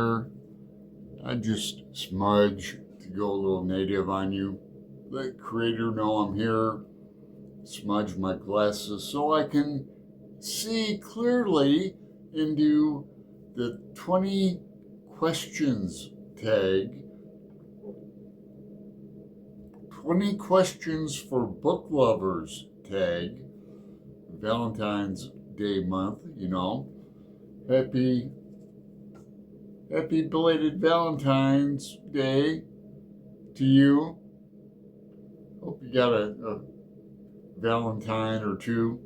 here. I just smudge to go a little native on you. Let creator know I'm here. Smudge my glasses so I can see clearly into the 20 questions tag. 20 questions for book lovers tag. Valentine's Day month, you know. Happy belated Valentine's Day to you. Hope you got a Valentine or two.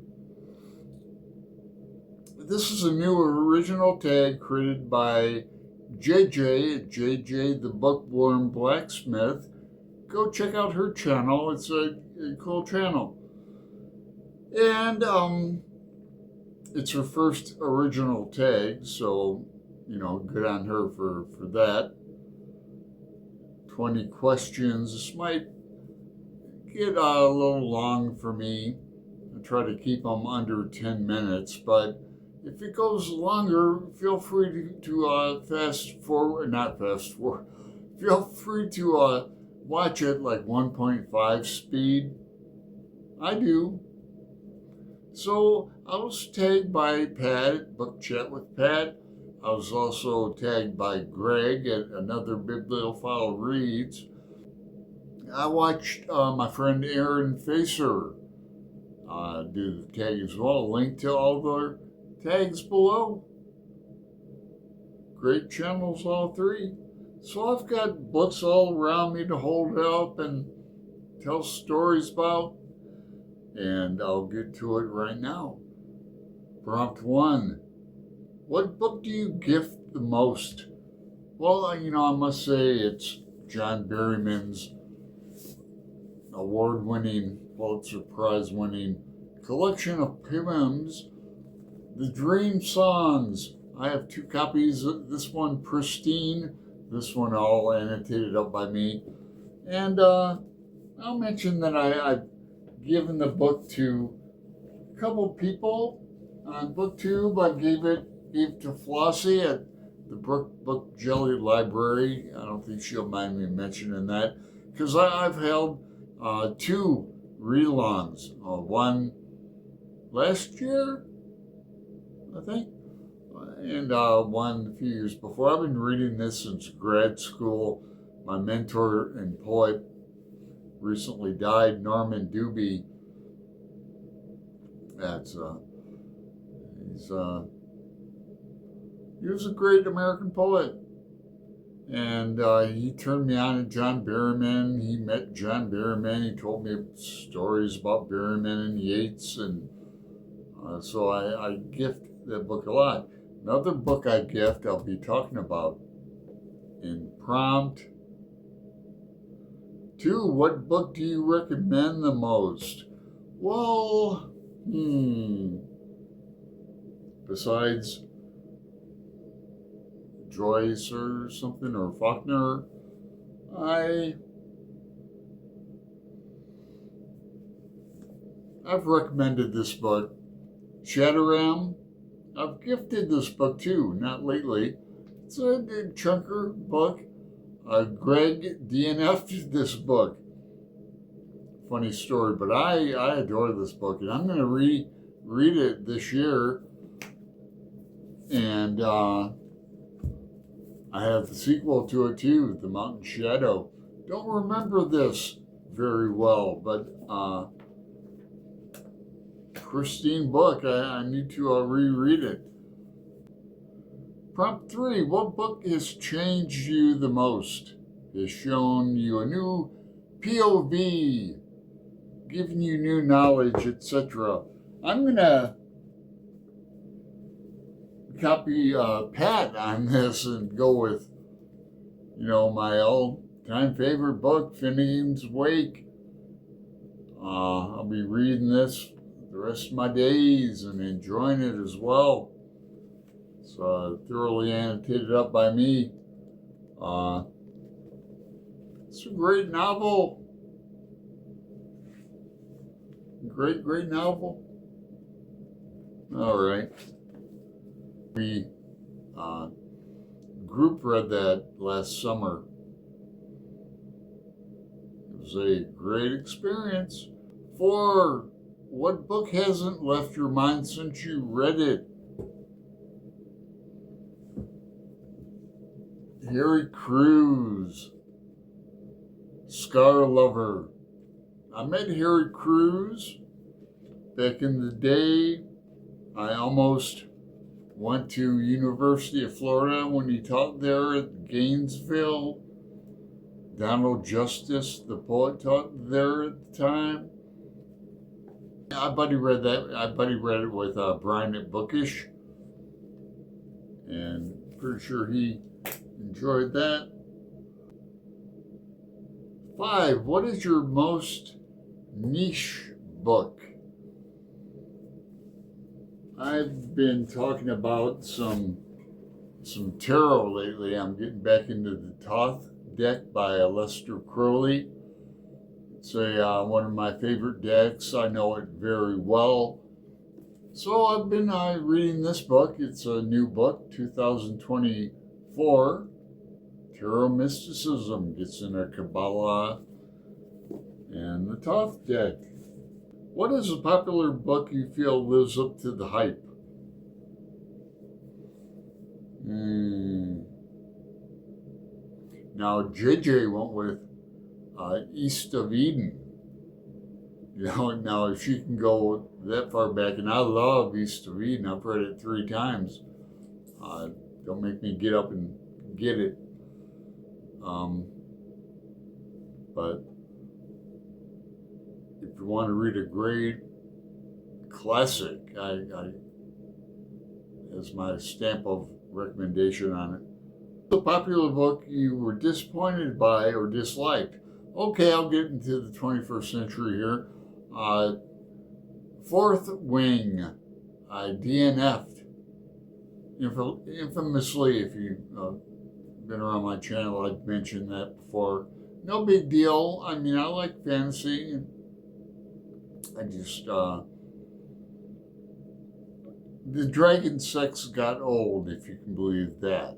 This is a new original tag created by JJ the Bookworm Blacksmith. Go check out her channel. It's a cool channel. And it's her first original tag, so good on her for that. 20 questions. This might get a little long for me. I try to keep them under 10 minutes, but if it goes longer, feel free to fast forward, not fast forward, feel free to watch it like 1.5 speed. I do. So I was tagged by Pat at Book Chat with Pat. I was also tagged by Greg at Another Bibliophile Reads. I watched my friend Aaron Facer do the tag as well. Link to all their tags below. Great channels, all three. So I've got books all around me to hold up and tell stories about. And I'll get to it right now. Prompt 1. What book do you gift the most? Well, I must say it's John Berryman's award-winning, Pulitzer Prize-winning collection of poems, The Dream Songs. I have 2 copies, this one pristine, this one all annotated up by me. And I'll mention that I've given the book to a couple people on BookTube. I gave to Flossie at the Book Jelly Library. I don't think she'll mind me mentioning that, because I've held 2 read-alongs. One last year, I think, and one a few years before. I've been reading this since grad school. My mentor and poet recently died, Norman Doobie. He was a great American poet. And he turned me on to John Berryman. He met John Berryman. He told me stories about Berryman and Yeats. And so I gift that book a lot. Another book I gift, I'll be talking about in prompt 2. What book do you recommend the most? Well, besides Joyce or something, or Faulkner, I've recommended this book, Shadowram. I've gifted this book too, not lately. It's a chunker book. Greg DNF'd this book. Funny story, but I adore this book, and I'm going to read it this year. And I have the sequel to it too, The Mountain Shadow. Don't remember this very well, but pristine book. I need to reread it. Prompt 3. What book has changed you the most? Has shown you a new POV, given you new knowledge, etc. I'm going to copy Pat on this and go with, my all-time favorite book, Finnegan's Wake. I'll be reading this the rest of my days and enjoying it as well. It's thoroughly annotated up by me. It's a great novel. Great novel. All right. group read that last summer. It was a great experience. 4. What book hasn't left your mind since you read it? Harry Crews, Scar Lover. I met Harry Crews back in the day. I almost went to University of Florida when he taught there at Gainesville. Donald Justice, the poet, taught there at the time. I buddy read it with Brian at Bookish, and pretty sure he enjoyed that. 5. What is your most niche book? I've been talking about some tarot lately. I'm getting back into the Thoth deck by Lester Crowley. It's one of my favorite decks. I know it very well. So I've been reading this book. It's a new book, 2024. Tarot Mysticism gets in a Kabbalah and the Thoth deck. What is a popular book you feel lives up to the hype? Now, JJ went with East of Eden. You know, now if she can go that far back, and I love East of Eden, I've read it 3 times. Don't make me get up and get it. But if you want to read a great classic, I as my stamp of recommendation on it. A popular book you were disappointed by or disliked. Okay, I'll get into the 21st century here. Fourth Wing, DNF'd. Infamously, if you've been around my channel, I've mentioned that before. No big deal. I mean, I like fantasy. I just, the dragon sex got old, if you can believe that.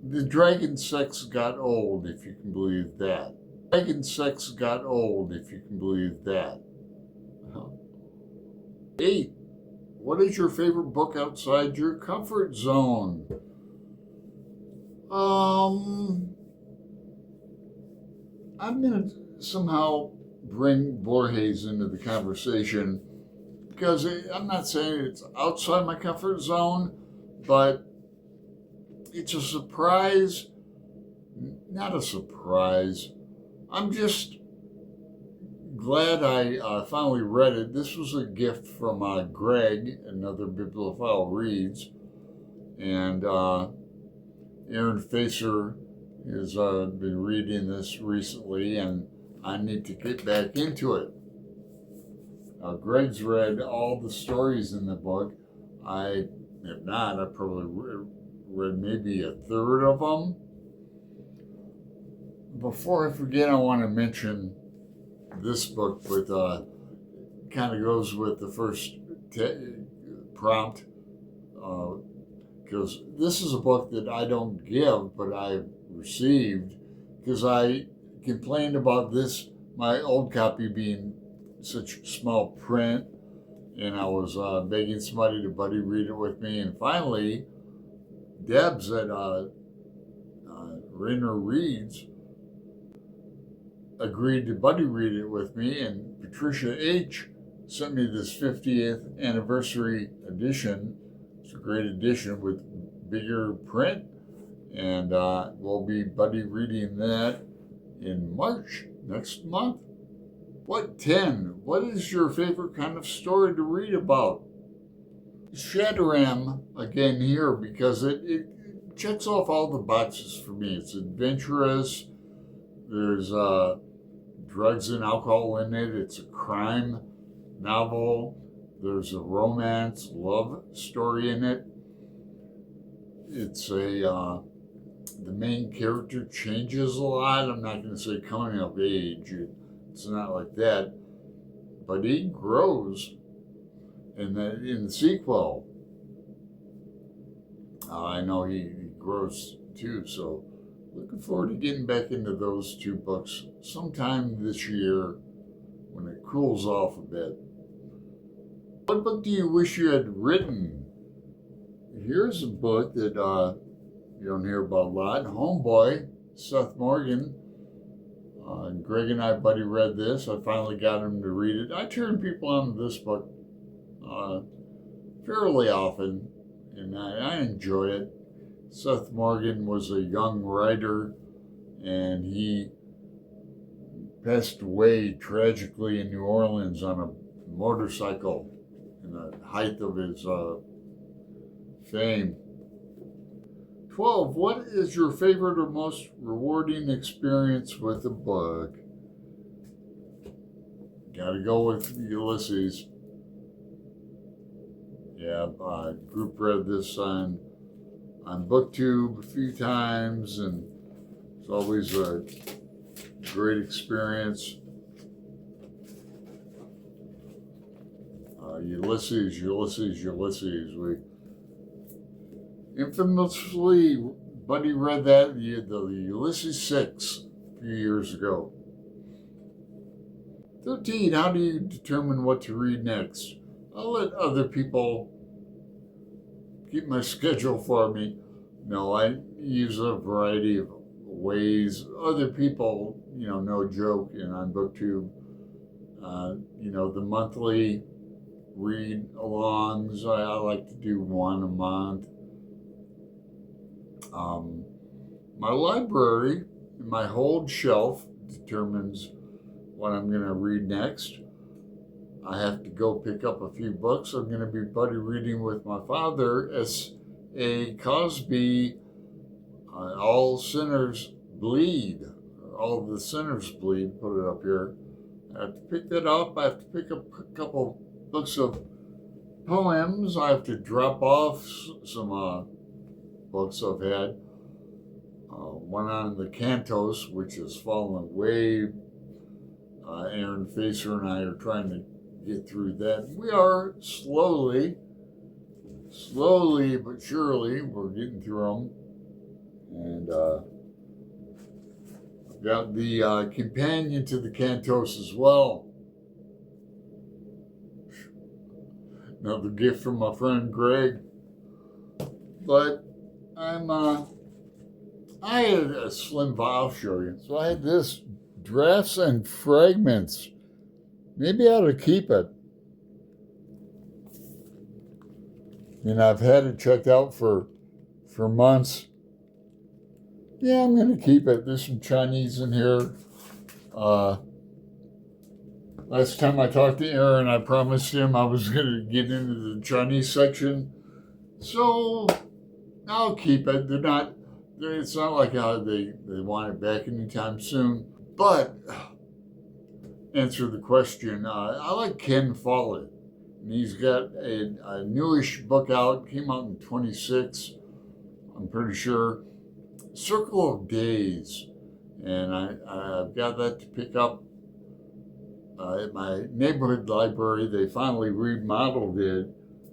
The dragon sex got old, if you can believe that. Dragon sex got old, if you can believe that. 8. What is your favorite book outside your comfort zone? I'm going to somehow bring Borges into the conversation because I'm not saying it's outside my comfort zone, but it's a surprise. Not a surprise. I'm just glad I finally read it. This was a gift from Greg, another Bibliophile Reads, and Aaron Facer has been reading this recently, and I need to get back into it. Greg's read all the stories in the book. I have not. I probably read maybe a third of them. Before I forget, I want to mention this book, but kind of goes with the first prompt, because this is a book that I don't give, but I've received, because I complained about this, my old copy being such small print, and I was begging somebody to buddy read it with me, and finally, Debs at Rainer Reads agreed to buddy read it with me, and Patricia H. sent me this 50th anniversary edition. It's a great edition with bigger print, and we'll be buddy reading that in March next month. 10. What is your favorite kind of story to read about? Shadowram again here because it checks off all the boxes for me. It's adventurous. There's drugs and alcohol in it. It's a crime novel. There's a romance, love story in it. It's the main character changes a lot. I'm not going to say coming of age. It's not like that. But he grows in the sequel. I know he gross too. So looking forward to getting back into those two books sometime this year when it cools off a bit. What book do you wish you had written? Here's a book that you don't hear about a lot. Homeboy, Seth Morgan. Greg and I, buddy, read this. I finally got him to read it. I turn people on to this book fairly often, and I enjoy it. Seth Morgan was a young writer, and he passed away tragically in New Orleans on a motorcycle in the height of his fame. 12. What is your favorite or most rewarding experience with a book? Gotta go with Ulysses. Yeah, group read this on BookTube a few times, and it's always a great experience. Ulysses. We infamously, buddy read that, the Ulysses 6 a few years ago. 13. How do you determine what to read next? I'll let other people keep my schedule for me. No, I use a variety of ways. Other people, no joke, on BookTube, the monthly read alongs. I like to do one a month. My library, my hold shelf determines what I'm going to read next. I have to go pick up a few books. I'm going to be buddy reading with my father, S.A. Cosby, All Sinners Bleed. All the Sinners Bleed, put it up here. I have to pick that up. I have to pick up a couple books of poems. I have to drop off some books I've had. One on the cantos, which has fallen away. Aaron Facer and I are trying to get through that. We are slowly but surely, we're getting through them. And I've got the companion to the cantos as well. Another gift from my friend Greg. But I had a slim vial, I'll show you. So I had this Drafts and Fragments. Maybe I ought to keep it. I've had it checked out for months. Yeah, I'm going to keep it. There's some Chinese in here. Last time I talked to Aaron, I promised him I was going to get into the Chinese section. So I'll keep it. It's not like how they want it back anytime soon. But answer the question. I like Ken Follett. And he's got a newish book out. Came out in 26, I'm pretty sure. Circle of Days. And I've got that to pick up at my neighborhood library. They finally remodeled it.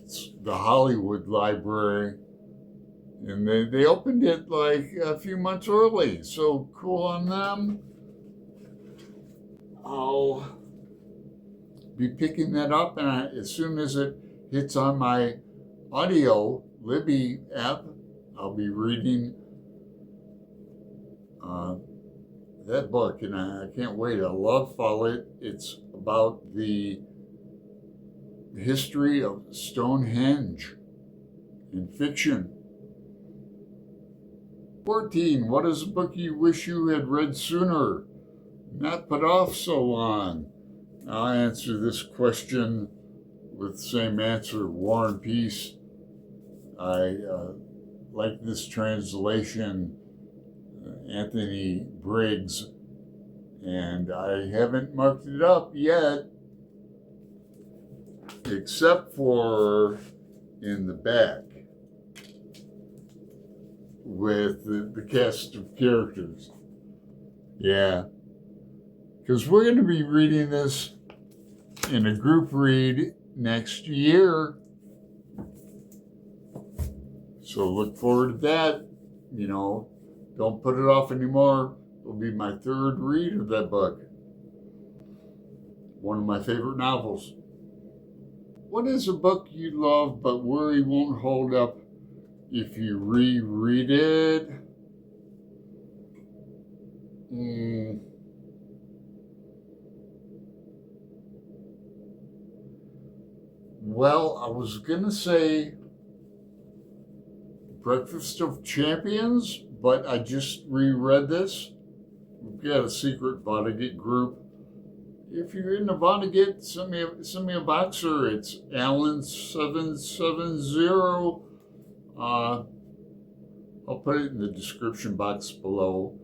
It's the Hollywood Library. And they opened it like a few months early. So cool on them. I'll be picking that up, and as soon as it hits on my audio Libby app, I'll be reading that book, and I can't wait. I love Follett. It's about the history of Stonehenge in fiction. 14. What is a book you wish you had read sooner? Not put off so long. I'll answer this question with the same answer, War and Peace. I like this translation, Anthony Briggs, and I haven't marked it up yet, except for in the back with the cast of characters. Yeah. Because we're going to be reading this in a group read next year. So look forward to that. you know, don't put it off anymore. It'll be my third read of that book. One of my favorite novels. What is a book you love but worry won't hold up if you reread it? Well, I was going to say Breakfast of Champions, but I just reread this. We've got a secret Vonnegut group. If you're in the Vonnegut, send me a boxer. It's Alan770. I'll put it in the description box below.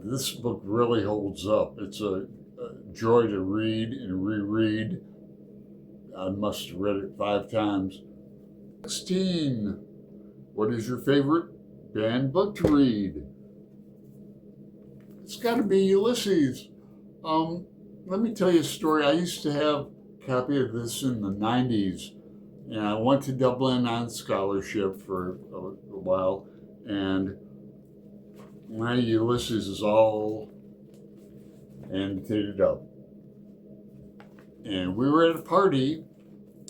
This book really holds up. It's a joy to read and reread. I must have read it 5 times. 16. What is your favorite banned book to read? It's got to be Ulysses. Let me tell you a story. I used to have a copy of this in the 90s, and I went to Dublin on scholarship for a while, and my Ulysses is all annotated up. And we were at a party,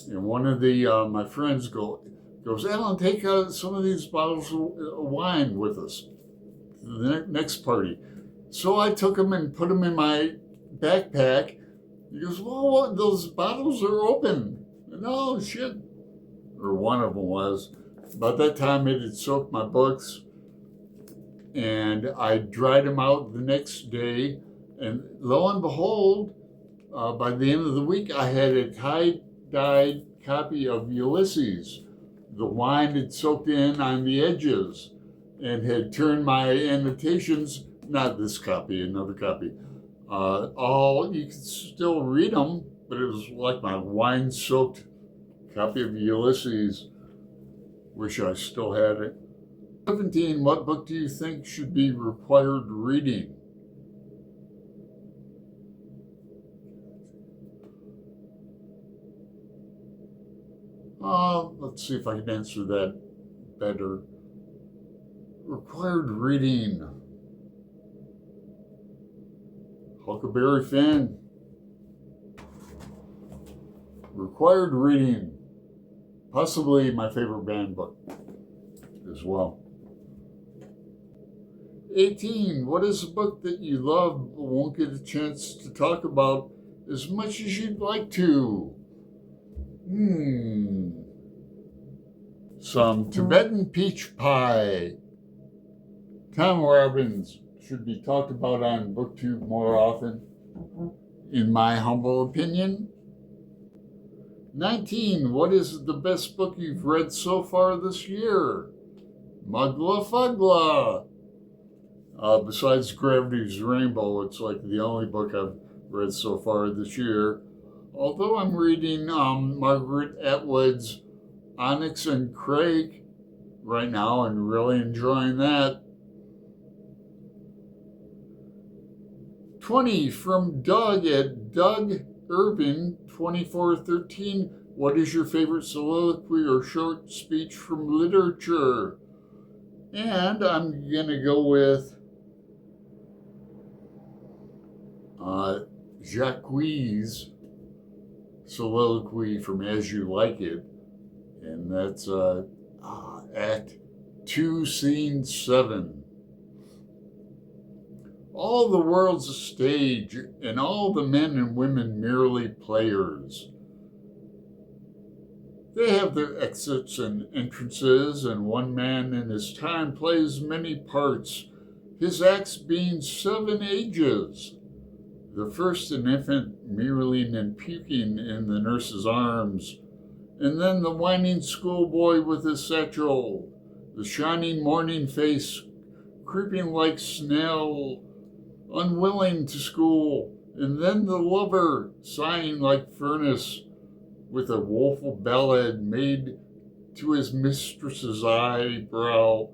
and one of the my friends goes, Alan, take some of these bottles of wine with us to the next party. So I took them and put them in my backpack. He goes, well, those bottles are open. And, oh, shit. Or one of them was. By that time, it had soaked my books. And I dried them out the next day. And lo and behold, by the end of the week, I had a tie-dyed copy of Ulysses. The wine had soaked in on the edges and had turned my annotations, not this copy, another copy, you could still read them, but it was like my wine-soaked copy of Ulysses. Wish I still had it. 17, what book do you think should be required reading? Let's see if I can answer that better. Required reading. Huckleberry Finn. Required reading. Possibly my favorite banned book as well. 18. What is a book that you love but won't get a chance to talk about as much as you'd like to? Some Tibetan peach pie. Tom Robbins should be talked about on BookTube more often, in my humble opinion. 19. What is the best book you've read so far this year? Mugla Fugla. Besides Gravity's Rainbow, it's like the only book I've read so far this year. Although I'm reading Margaret Atwood's Onyx and Craig right now and really enjoying that. 20 from Doug at Doug Irvin 2413. What is your favorite soliloquy or short speech from literature? And I'm going to go with Jacques' soliloquy from As You Like It. And that's Act 2, Scene 7. All the world's a stage, and all the men and women merely players. They have their exits and entrances, and one man in his time plays many parts, his acts being 7 ages. The first an infant merely and puking in the nurse's arms, and then the whining schoolboy with his satchel, the shining morning face creeping like snail, unwilling to school, and then the lover sighing like furnace with a woeful ballad made to his mistress's eyebrow,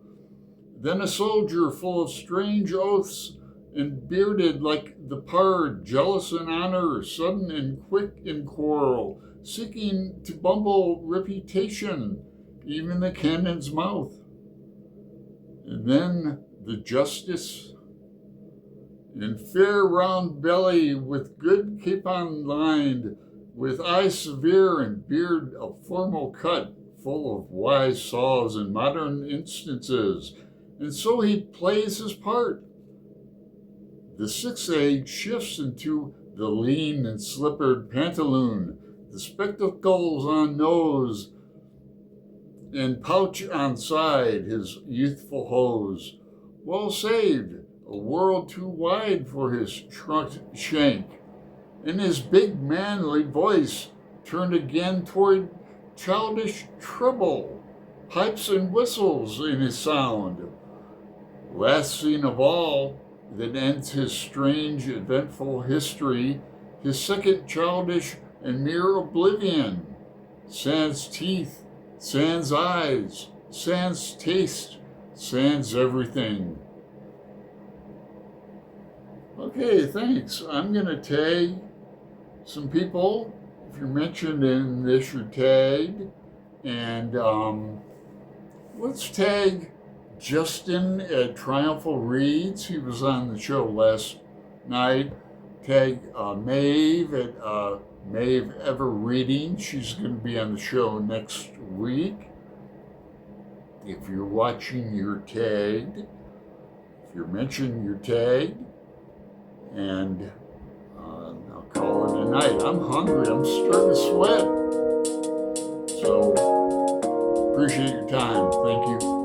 then a soldier full of strange oaths and bearded like the pard, jealous in honor, sudden and quick in quarrel, seeking to bumble reputation, even the cannon's mouth. And then the justice, in fair round belly, with good capon lined, with eye severe and beard of formal cut, full of wise saws and modern instances. And so he plays his part. The sixth age shifts into the lean and slippered pantaloon, the spectacles on nose, and pouch on side, his youthful hose. Well saved, a world too wide for his trunked shank, and his big manly voice turned again toward childish treble, pipes and whistles in his sound. Last scene of all, that ends his strange, eventful history, his second childish and mere oblivion. Sans teeth, sans eyes, sans taste, sans everything. Okay, thanks. I'm going to tag some people. If you're mentioned in this, you're tagged. And let's tag Justin at Triumphal Reads. He was on the show last night. Tag Maeve at Maeve Ever Reading. She's going to be on the show next week. If you're watching, you're tagged. If you're mentioned, you're tagged. And I'll call it a night. I'm hungry. I'm starting to sweat. So appreciate your time. Thank you.